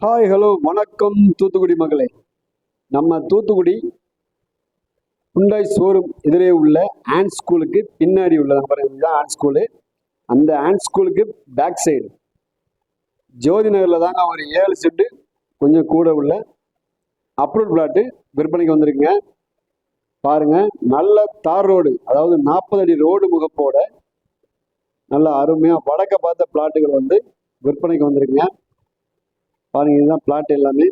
Hi hello வணக்கம் தூத்துக்குடி மகளே. நம்ம தூத்துக்குடி ஹுண்டாய் ஷோரூம் எதிரே உள்ள ஆண்ட் ஸ்கூலுக்கு பின்னாடி உள்ளது பாருங்க, ஆண்ட் ஸ்கூலு. அந்த ஆண்ட் ஸ்கூலுக்கு பேக் சைடு ஜோதி நகரில் தாங்க ஒரு 7 செட்டு கொஞ்சம் கூட உள்ள அப்ரூவ் பிளாட்டு விற்பனைக்கு வந்திருக்குங்க. பாருங்க, நல்ல தார் ரோடு, அதாவது 40 அடி ரோடு முகப்போட நல்ல அருமையாக வடக்க பார்த்த பிளாட்டுகள் வந்து விற்பனைக்கு வந்திருக்குங்க. பாருங்க, இதுதான் பிளாட் எல்லாமே.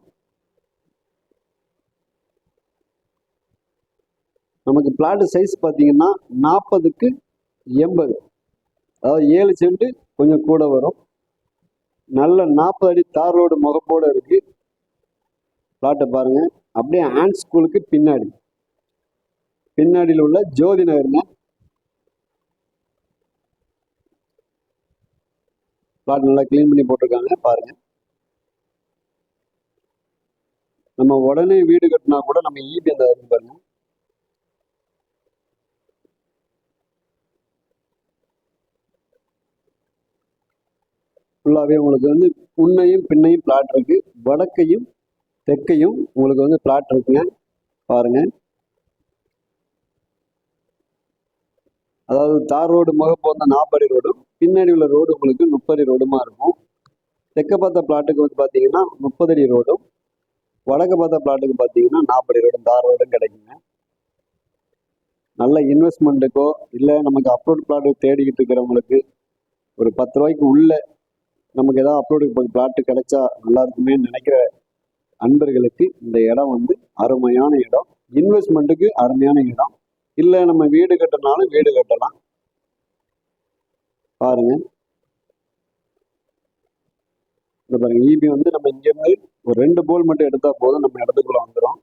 நமக்கு பிளாட் சைஸ் பார்த்தீங்கன்னா 40க்கு 80, அதாவது 7 சென்ட் கொஞ்சம் கூட வரும். நல்ல 40 அடி தார் ரோடு முகப்போட இருக்கு பிளாட்டை பாருங்க. அப்படியே ஆண்ட் ஸ்கூலுக்கு பின்னாடியில் உள்ள ஜோதி நகருங்க. பிளாட் நல்லா கிளீன் பண்ணி போட்டிருக்காங்க பாருங்க. நம்ம உடனே வீடு கட்டினா கூட நம்ம ஈபி அந்த பாருங்க. ஃபுல்லாகவே உங்களுக்கு வந்து முன்னையும் பின்னையும் பிளாட் இருக்கு, வடக்கையும் தெற்கையும் உங்களுக்கு வந்து பிளாட் இருக்குங்க பாருங்க. அதாவது தார் ரோடு முகப்பு வந்து 40 அடி ரோடும், பின்னாடி உள்ள ரோடு உங்களுக்கு 30 அடி ரோடுமா இருக்கும். தெற்க பார்த்த பிளாட்டுக்கு வந்து பார்த்தீங்கன்னா 30 அடி ரோடும், வடக்க பார்த்த பிளாட்டுக்கு பார்த்தீங்கன்னா 40 அடி ரோடும் தார் ரோடும் கிடைக்குங்க. நல்ல இன்வெஸ்ட்மெண்ட்டுக்கோ இல்லை நமக்கு அப்ரோட் பிளாட்டு தேடிக்கிட்டு இருக்கிறவங்களுக்கு ஒரு 10 ரூபாய்க்கு உள்ள நமக்கு ஏதாவது அப்ரோடு பிளாட்டு கிடைச்சா நல்லா இருக்குமே நினைக்கிற அன்பர்களுக்கு இந்த இடம் வந்து அருமையான இடம். இன்வெஸ்ட்மெண்ட்டுக்கு அருமையான இடம். இல்லை நம்ம வீடு கட்டினாலும் வீடு கட்டலாம் பாருங்க. இந்த பாருங்க, ஈபி வந்து நம்ம இங்கேருந்து ஒரு 2 போல் மட்டும் எடுத்தா போதும், நம்ம இடத்துக்குள்ள வந்துடும்.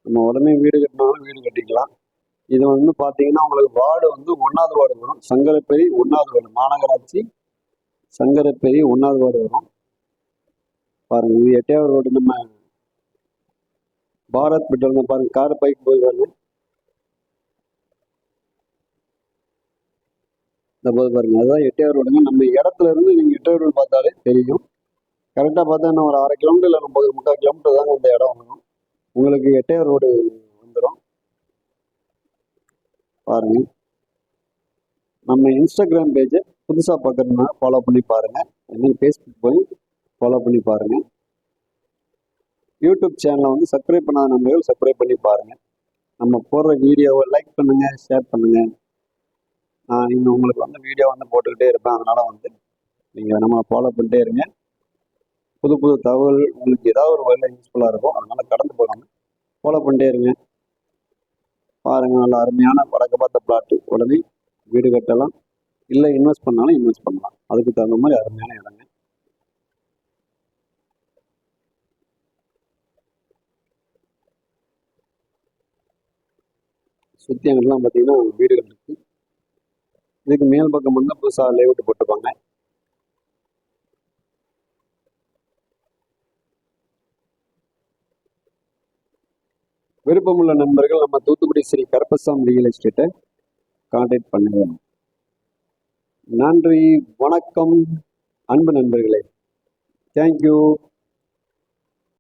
நம்ம உடனே வீடு கட்டினாலும் வீடு கட்டிக்கலாம். இது வந்து பார்த்தீங்கன்னா உங்களுக்கு வார்டு வந்து 1வது வார்டு வரும். சங்கரப்பேரி 1வது வார்டு, மாநகராட்சி சங்கரப்பேரி 1வது வார்டு வரும் பாருங்க. இது 8வது ரோடு. நம்ம பாரத் பெட்ரோல் பாருங்க, கார் பைக் போய் பாருங்க. இந்த போது பாருங்க, அதுதான் 8வது ரோடுங்க. நம்ம இடத்துல இருந்து நீங்க 8வது ரோடு பார்த்தாலே தெரியும். கரெக்டாக பார்த்தா இன்னும் ஒரு 1/2 கிலோமீட்டர் இல்லை 3/4 கிலோமீட்டர் தாங்க இந்த இடம் வரும். உங்களுக்கு 8வது ரோடு வந்துடும் பாருங்க. நம்ம இன்ஸ்டாகிராம் பேஜை புதுசாக பார்க்கறதுனா ஃபாலோ பண்ணி பாருங்க. இன்னும் ஃபேஸ்புக் போய் ஃபாலோ பண்ணி பாருங்க. யூடியூப் சேனலை வந்து சப்ஸ்கிரைப் பண்ணாத நண்பர்கள் சப்ஸ்கிரைப் பண்ணி பாருங்க. நம்ம போடுற வீடியோவை லைக் பண்ணுங்க, ஷேர் பண்ணுங்க. இன்னும் உங்களுக்கு வந்து வீடியோ வந்து போட்டுக்கிட்டே இருப்பேன். அதனால வந்து நீங்கள் நம்மளை ஃபாலோ பண்ணிட்டே இருங்க. புது புது தகவல் உங்களுக்கு ஏதாவது ஒரு வகையில் யூஸ்ஃபுல்லாக இருக்கும். அதனால கடந்து போகாமல் ஃபாலோ பண்ணிட்டே இருங்க பாருங்க. நல்ல அருமையான வடக்க பார்த்த பிளாட்டு, உடனே வீடு கட்டலாம், இல்லை இன்வெஸ்ட் பண்ணாலும் இன்வெஸ்ட் பண்ணலாம். அதுக்கு தகுந்த மாதிரி அருமையான இடங்க. சுற்றி அங்கெல்லாம் பார்த்தீங்கன்னா வீடுகள் இருக்கு. இதுக்கு மேல் பக்கம் வந்து புதுசாக லேஅவுட் போட்டுப்பாங்க. விருப்பமுள்ள நண்பர்கள் நம்ம தூத்துக்குடி ஸ்ரீ கருப்பசாமி ரியல் எஸ்டேட்டை கான்டாக்ட் பண்ணுங்க. நன்றி, வணக்கம் அன்பு நண்பர்களே. தேங்க்யூ.